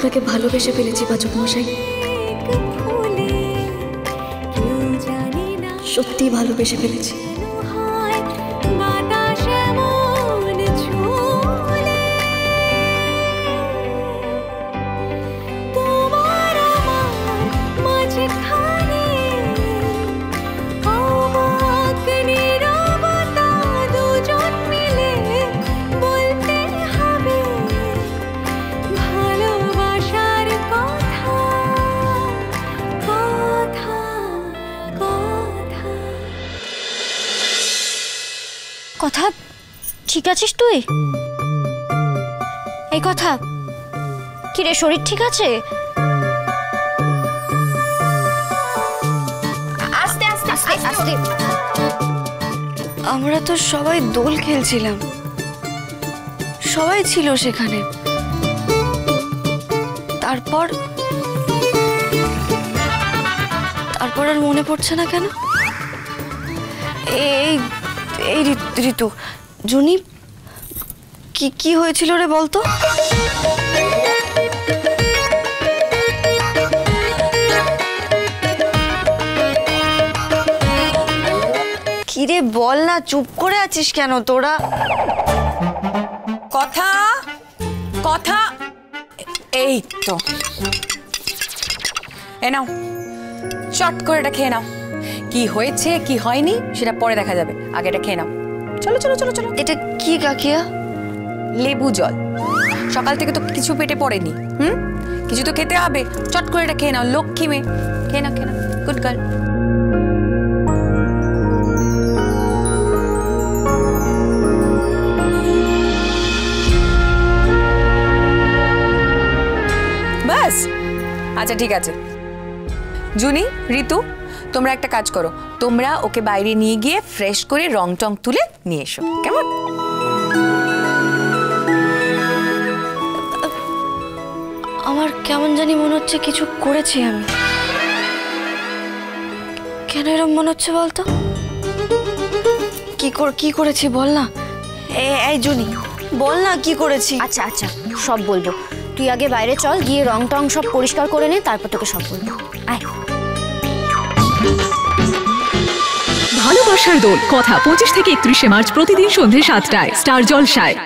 আপনাকে ভালোবেসে ফেলেছি পাচক মশাই, সত্যি ভালোবেসে ফেলেছি। কথা ঠিক আছিস তুই? এই কথা কি রে, শরীর ঠিক আছে? আস্তে আস্তে আস্তে আস্তে। আমরা তো সবাই দোল খেলছিলাম, সবাই ছিল সেখানে। তারপর আর মনে পড়ছে না কেন? এই ঋতু, জুনি কি হয়েছিল রে বলতো? কিরে বল না, চুপ করে আছিস কেন তোরা? কথা কথা এই তো, এ নাও চট করে এটা খেয়ে নাও। কি হয়েছে কি হয়নি সেটা পরে দেখা যাবে, আগে এটা খেয়ে নাও। চলো চলো চলো চলো। এটা কি কাকিয়া? লেবু জল। সকাল থেকে তো কিছু পেটে পড়েনি, কিছু তো খেতে হবে। চট করে এটা খেয়ে নাও, লক্ষ্মী মেয়ে। খেয়ে নাও খেয়ে নাও, গুড গার্ল। বাস, আচ্ছা ঠিক আছে। জুনি, ঋতু, তোমরা একটা কাজ করো, তোমরা ওকে বাইরে নিয়ে গিয়ে ফ্রেশ করে রং টং তুলে নিয়ে এসো, কেমন? আমার কেমন জানি মনে হচ্ছে কিছু করেছি আমি। কেন এরকম মনে হচ্ছে বলতো? কি করেছি বল না। এই জুনি বল না কি করেছি। আচ্ছা আচ্ছা সব বলবো, তুই আগে বাইরে চল, গিয়ে রং টং সব পরিষ্কার করে নে, তারপর তোকে সব বলবো। আয়। ভালোবাসার দোল কথা 25 থেকে 31 মার্চ প্রতিদিন সন্ধ্যে 7টায় স্টার জলসায়।